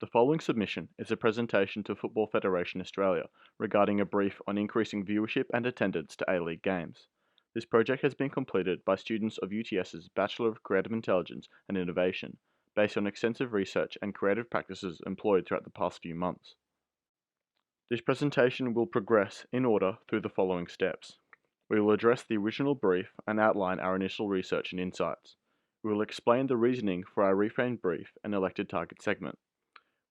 The following submission is a presentation to Football Federation Australia regarding a brief on increasing viewership and attendance to A-League games. This project has been completed by students of UTS's Bachelor of Creative Intelligence and Innovation, based on extensive research and creative practices employed throughout the past few months. This presentation will progress in order through the following steps. We will address the original brief and outline our initial research and insights. We will explain the reasoning for our reframed brief and elected target segment.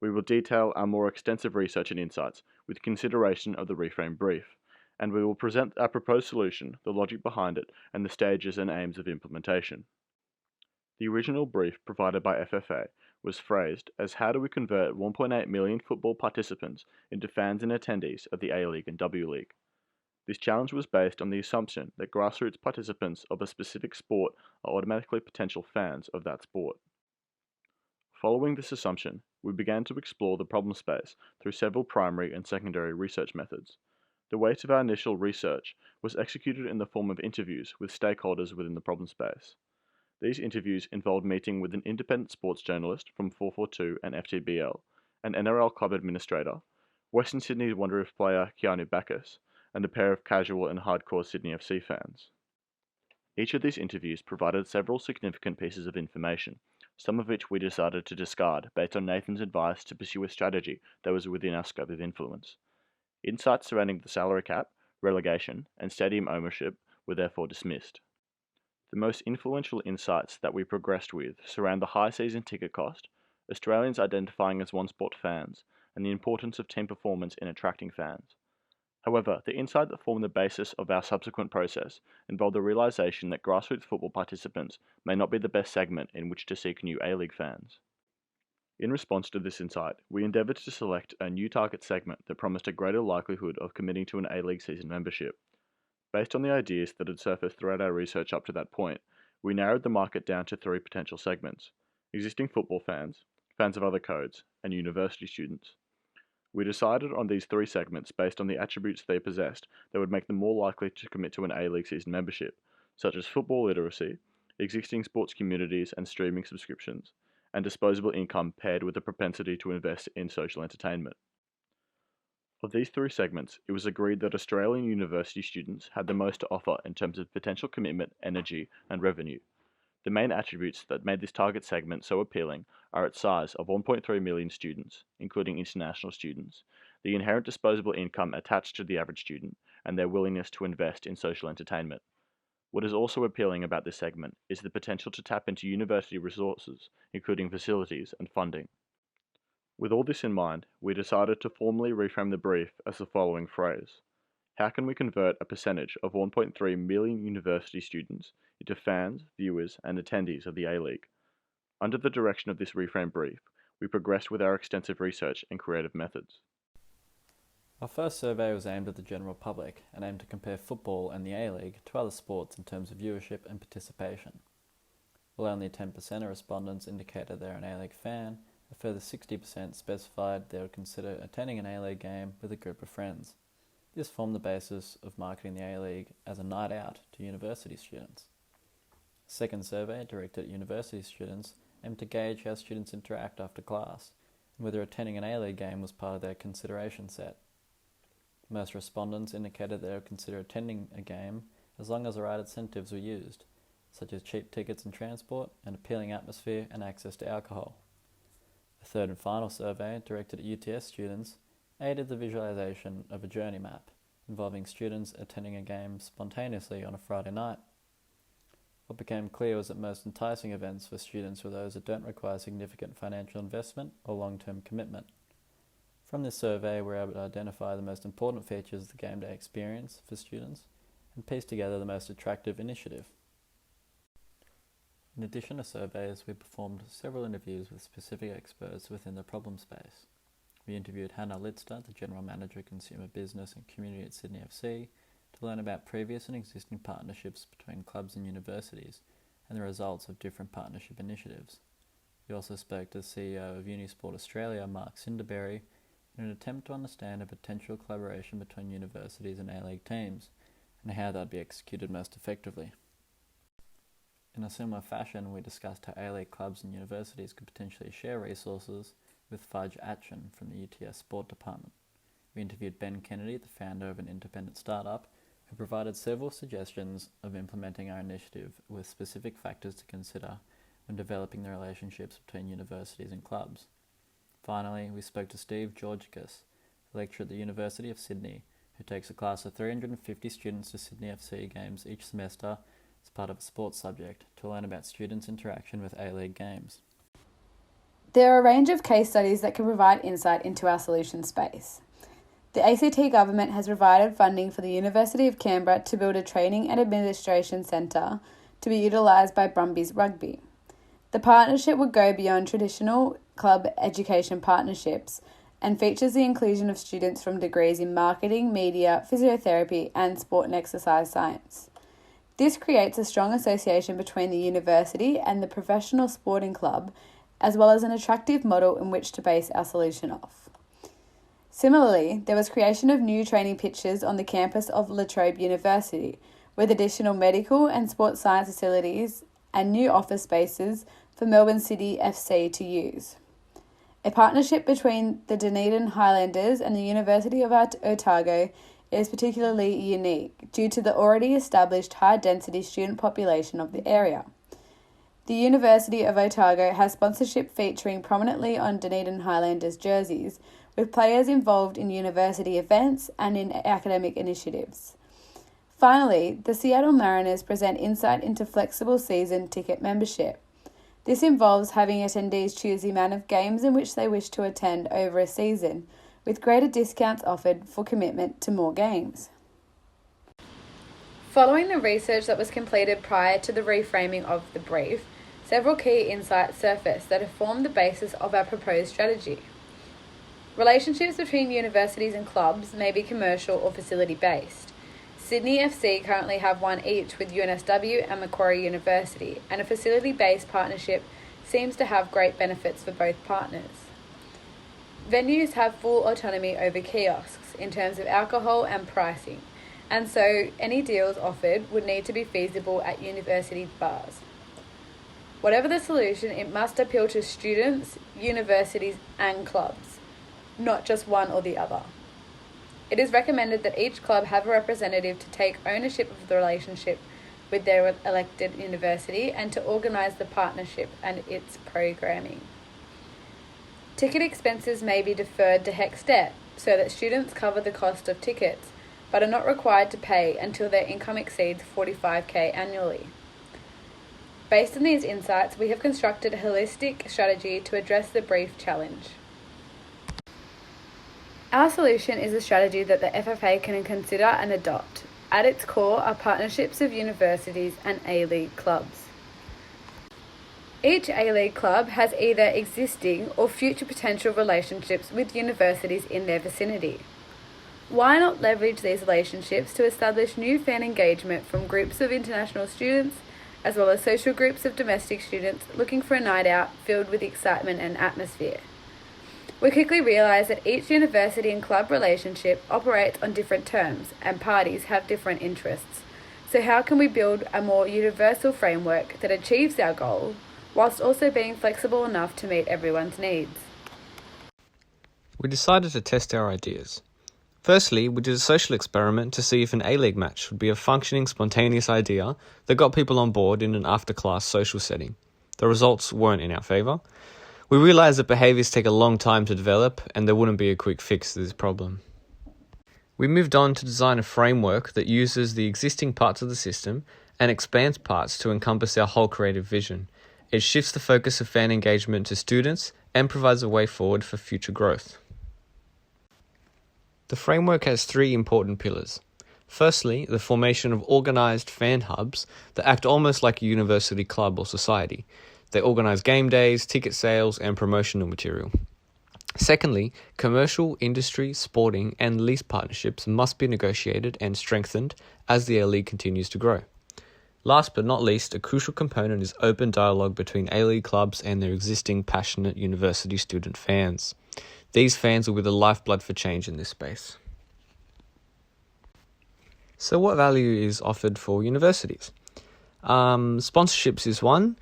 We will detail our more extensive research and insights with consideration of the reframe brief, and we will present our proposed solution, the logic behind it, and the stages and aims of implementation. The original brief provided by FFA was phrased as how do we convert 1.8 million football participants into fans and attendees of the A-League and W-League. This challenge was based on the assumption that grassroots participants of a specific sport are automatically potential fans of that sport. Following this assumption, we began to explore the problem space through several primary and secondary research methods. The weight of our initial research was executed in the form of interviews with stakeholders within the problem space. These interviews involved meeting with an independent sports journalist from 442 and FTBL, an NRL club administrator, Western Sydney Wanderers player Keanu Bacchus, and a pair of casual and hardcore Sydney FC fans. Each of these interviews provided several significant pieces of information, some of which we decided to discard based on Nathan's advice to pursue a strategy that was within our scope of influence. Insights surrounding the salary cap, relegation, and stadium ownership were therefore dismissed. The most influential insights that we progressed with surround the high season ticket cost, Australians identifying as one-sport fans, and the importance of team performance in attracting fans. However, the insight that formed the basis of our subsequent process involved the realization that grassroots football participants may not be the best segment in which to seek new A-League fans. In response to this insight, we endeavoured to select a new target segment that promised a greater likelihood of committing to an A-League season membership. Based on the ideas that had surfaced throughout our research up to that point, we narrowed the market down to three potential segments: existing football fans, fans of other codes, and university students. We decided on these three segments based on the attributes they possessed that would make them more likely to commit to an A-League season membership, such as football literacy, existing sports communities and streaming subscriptions, and disposable income paired with a propensity to invest in social entertainment. Of these three segments, it was agreed that Australian university students had the most to offer in terms of potential commitment, energy, and revenue. The main attributes that made this target segment so appealing are its size of 1.3 million students, including international students, the inherent disposable income attached to the average student, and their willingness to invest in social entertainment. What is also appealing about this segment is the potential to tap into university resources, including facilities and funding. With all this in mind, we decided to formally reframe the brief as the following phrase: how can we convert a percentage of 1.3 million university students into fans, viewers, and attendees of the A-League? Under the direction of this reframe brief, we progressed with our extensive research and creative methods. Our first survey was aimed at the general public and aimed to compare football and the A-League to other sports in terms of viewership and participation. While only 10% of respondents indicated they're an A-League fan, a further 60% specified they would consider attending an A-League game with a group of friends. This formed the basis of marketing the A-League as a night out to university students. A second survey, directed at university students, aimed to gauge how students interact after class and whether attending an A-League game was part of their consideration set. Most respondents indicated they would consider attending a game as long as the right incentives were used, such as cheap tickets and transport, an appealing atmosphere, and access to alcohol. A third and final survey, directed at UTS students, aided the visualization of a journey map involving students attending a game spontaneously on a Friday night. What became clear was that most enticing events for students were those that don't require significant financial investment or long-term commitment. From this survey, we were able to identify the most important features of the game day experience for students and piece together the most attractive initiative. In addition to surveys, we performed several interviews with specific experts within the problem space. We interviewed Hannah Litster, the General Manager of Consumer Business and Community at Sydney FC, to learn about previous and existing partnerships between clubs and universities and the results of different partnership initiatives. We also spoke to the CEO of Unisport Australia, Mark Cinderberry, in an attempt to understand a potential collaboration between universities and A-League teams and how that would be executed most effectively. In a similar fashion, we discussed how A-League clubs and universities could potentially share resources with Fudge Atchin from the UTS Sport Department. We interviewed Ben Kennedy, the founder of an independent startup, who provided several suggestions of implementing our initiative with specific factors to consider when developing the relationships between universities and clubs. Finally, we spoke to Steve Georgicus, a lecturer at the University of Sydney, who takes a class of 350 students to Sydney FC games each semester as part of a sports subject to learn about students' interaction with A-League games. There are a range of case studies that can provide insight into our solution space. The ACT government has provided funding for the University of Canberra to build a training and administration centre to be utilised by Brumbies Rugby. The partnership would go beyond traditional club education partnerships and features the inclusion of students from degrees in marketing, media, physiotherapy and sport and exercise science. This creates a strong association between the university and the professional sporting club, as well as an attractive model in which to base our solution off. Similarly, there was creation of new training pitches on the campus of La Trobe University, with additional medical and sports science facilities and new office spaces for Melbourne City FC to use. A partnership between the Dunedin Highlanders and the University of Otago is particularly unique due to the already established high-density student population of the area. The University of Otago has sponsorship featuring prominently on Dunedin Highlanders jerseys, with players involved in university events and in academic initiatives. Finally, the Seattle Mariners present insight into flexible season ticket membership. This involves having attendees choose the amount of games in which they wish to attend over a season, with greater discounts offered for commitment to more games. Following the research that was completed prior to the reframing of the brief, several key insights surfaced that have formed the basis of our proposed strategy. Relationships between universities and clubs may be commercial or facility-based. Sydney FC currently have one each with UNSW and Macquarie University, and a facility-based partnership seems to have great benefits for both partners. Venues have full autonomy over kiosks in terms of alcohol and pricing, and so any deals offered would need to be feasible at university bars. Whatever the solution, it must appeal to students, universities and clubs, not just one or the other. It is recommended that each club have a representative to take ownership of the relationship with their elected university and to organise the partnership and its programming. Ticket expenses may be deferred to HECS debt so that students cover the cost of tickets but are not required to pay until their income exceeds $45,000 annually. Based on these insights, we have constructed a holistic strategy to address the brief challenge. Our solution is a strategy that the FFA can consider and adopt. At its core are partnerships of universities and A-League clubs. Each A-League club has either existing or future potential relationships with universities in their vicinity. Why not leverage these relationships to establish new fan engagement from groups of international students, as well as social groups of domestic students looking for a night out filled with excitement and atmosphere? We quickly realised that each university and club relationship operates on different terms and parties have different interests. So how can we build a more universal framework that achieves our goal, whilst also being flexible enough to meet everyone's needs? We decided to test our ideas. Firstly, we did a social experiment to see if an A-League match would be a functioning, spontaneous idea that got people on board in an after-class social setting. The results weren't in our favour. We realised that behaviours take a long time to develop and there wouldn't be a quick fix to this problem. We moved on to design a framework that uses the existing parts of the system and expands parts to encompass our whole creative vision. It shifts the focus of fan engagement to students and provides a way forward for future growth. The framework has three important pillars. Firstly, the formation of organised fan hubs that act almost like a university club or society. They organise game days, ticket sales and promotional material. Secondly, commercial, industry, sporting and lease partnerships must be negotiated and strengthened as the A-League continues to grow. Last but not least, a crucial component is open dialogue between A-League clubs and their existing passionate university student fans. These fans will be the lifeblood for change in this space. So what value is offered for universities? Sponsorships is one.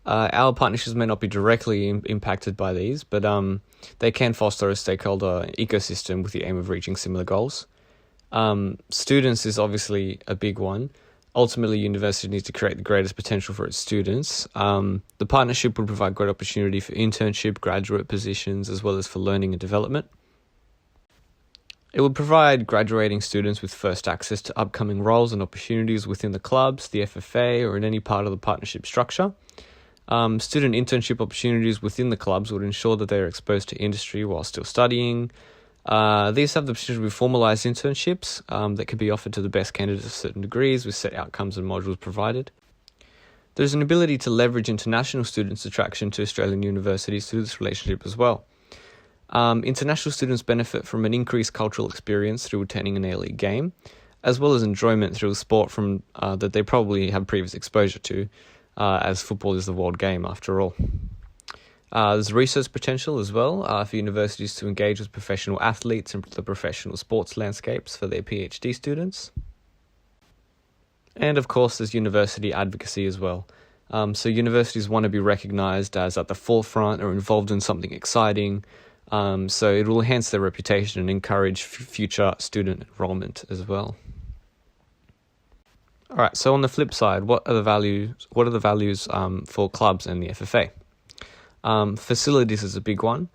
Our partnerships may not be directly impacted by these, but they can foster a stakeholder ecosystem with the aim of reaching similar goals. Students is obviously a big one. Ultimately, university needs to create the greatest potential for its students. The partnership would provide great opportunity for internship, graduate positions, as well as for learning and development. It would provide graduating students with first access to upcoming roles and opportunities within the clubs, the FFA, or in any part of the partnership structure. Student internship opportunities within the clubs would ensure that they are exposed to industry while still studying. These have the potential to be formalised internships that can be offered to the best candidates of certain degrees with set outcomes and modules provided. There's an ability to leverage international students' attraction to Australian universities through this relationship as well. International students benefit from an increased cultural experience through attending an A-League game, as well as enjoyment through a sport from that they probably have previous exposure to, as football is the world game after all. There's research potential as well for universities to engage with professional athletes and the professional sports landscapes for their PhD students. And of course, there's university advocacy as well. So universities want to be recognised as at the forefront or involved in something exciting. So it will enhance their reputation and encourage future student enrolment as well. All right. So on the flip side, what are the values for clubs and the FFA? Facilities is a big one.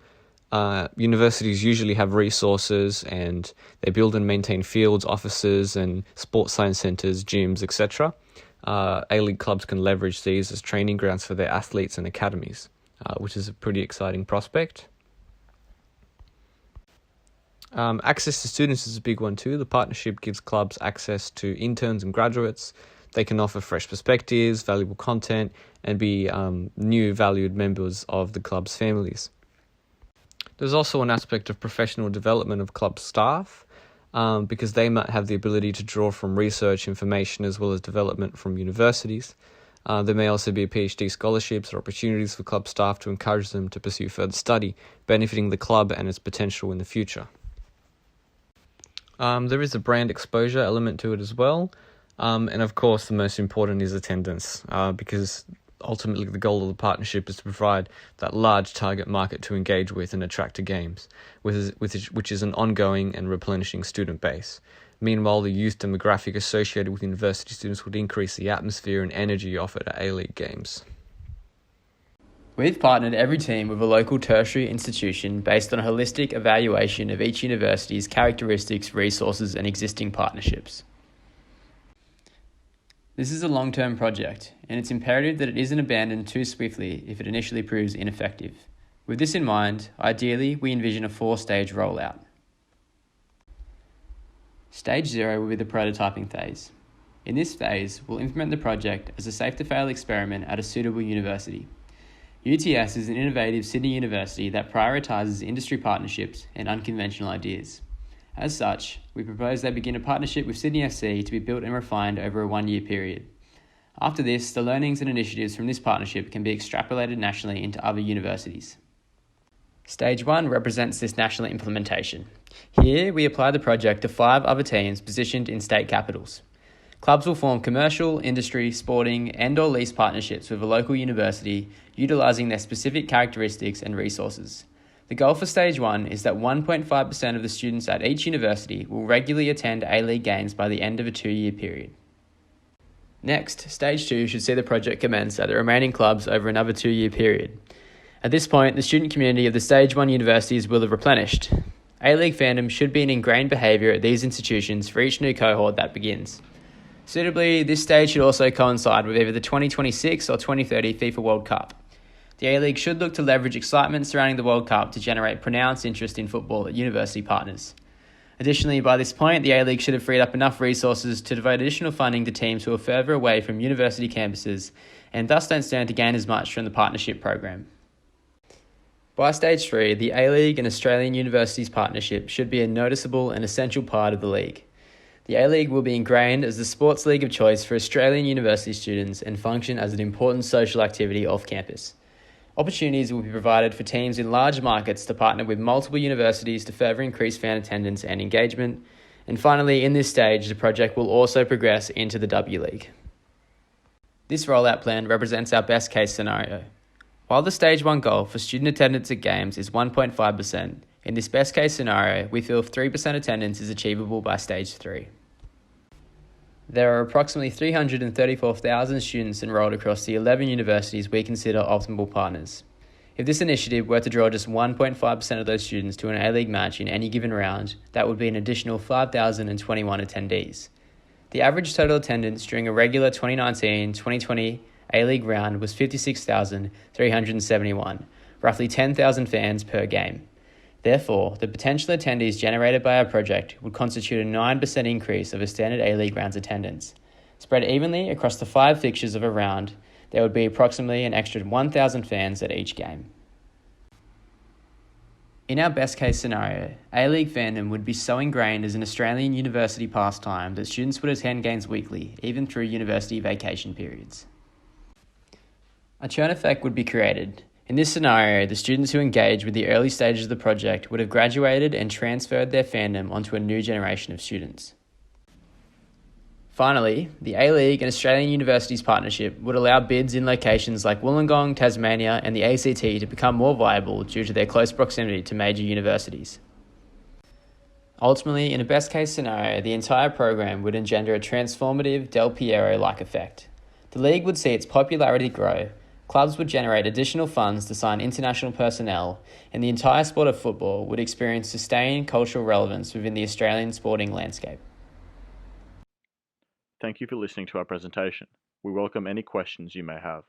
Universities usually have resources and they build and maintain fields, offices and sports science centres, gyms, etc. A-League clubs can leverage these as training grounds for their athletes and academies, which is a pretty exciting prospect. Access to students is a big one too. The partnership gives clubs access to interns and graduates. They can offer fresh perspectives, valuable content, and be new valued members of the club's families. There's also an aspect of professional development of club staff, because they might have the ability to draw from research information as well as development from universities. There may also be PhD scholarships or opportunities for club staff to encourage them to pursue further study, benefiting the club and its potential in the future. There is a brand exposure element to it as well. And of course, the most important is attendance, because ultimately the goal of the partnership is to provide that large target market to engage with and attract to games, which is an ongoing and replenishing student base. Meanwhile, the youth demographic associated with university students would increase the atmosphere and energy offered at A-League games. We've partnered every team with a local tertiary institution based on a holistic evaluation of each university's characteristics, resources, and existing partnerships. This is a long-term project, and it's imperative that it isn't abandoned too swiftly if it initially proves ineffective. With this in mind, ideally, we envision a 4-stage rollout. Stage 0 will be the prototyping phase. In this phase, we'll implement the project as a safe-to-fail experiment at a suitable university. UTS is an innovative Sydney university that prioritises industry partnerships and unconventional ideas. As such, we propose they begin a partnership with Sydney FC to be built and refined over a 1-year period. After this, the learnings and initiatives from this partnership can be extrapolated nationally into other universities. Stage 1 represents this national implementation. Here, we apply the project to 5 other teams positioned in state capitals. Clubs will form commercial, industry, sporting, and/or lease partnerships with a local university, utilising their specific characteristics and resources. The goal for Stage 1 is that 1.5% of the students at each university will regularly attend A-League games by the end of a 2-year period. Next, Stage 2 should see the project commence at the remaining clubs over another 2-year period. At this point, the student community of the Stage 1 universities will have replenished. A-League fandom should be an ingrained behaviour at these institutions for each new cohort that begins. Suitably, this stage should also coincide with either the 2026 or 2030 FIFA World Cup. The A-League should look to leverage excitement surrounding the World Cup to generate pronounced interest in football at university partners. Additionally, by this point, the A-League should have freed up enough resources to devote additional funding to teams who are further away from university campuses and thus don't stand to gain as much from the partnership program. By Stage 3, the A-League and Australian Universities partnership should be a noticeable and essential part of the league. The A-League will be ingrained as the sports league of choice for Australian university students and function as an important social activity off campus. Opportunities will be provided for teams in large markets to partner with multiple universities to further increase fan attendance and engagement. And finally, in this stage, the project will also progress into the W League. This rollout plan represents our best case scenario. While the Stage 1 goal for student attendance at games is 1.5%, in this best case scenario, we feel 3% attendance is achievable by Stage 3. There are approximately 334,000 students enrolled across the 11 universities we consider optimal partners. If this initiative were to draw just 1.5% of those students to an A-League match in any given round, that would be an additional 5,021 attendees. The average total attendance during a regular 2019-2020 A-League round was 56,371, roughly 10,000 fans per game. Therefore, the potential attendees generated by our project would constitute a 9% increase of a standard A-League round's attendance. Spread evenly across the 5 fixtures of a round, there would be approximately an extra 1,000 fans at each game. In our best case scenario, A-League fandom would be so ingrained as an Australian university pastime that students would attend games weekly, even through university vacation periods. A churn effect would be created. In this scenario, the students who engage with the early stages of the project would have graduated and transferred their fandom onto a new generation of students. Finally, the A-League and Australian Universities partnership would allow bids in locations like Wollongong, Tasmania and the ACT to become more viable due to their close proximity to major universities. Ultimately, in a best-case scenario, the entire program would engender a transformative Del Piero-like effect. The league would see its popularity grow, clubs would generate additional funds to sign international personnel, and the entire sport of football would experience sustained cultural relevance within the Australian sporting landscape. Thank you for listening to our presentation. We welcome any questions you may have.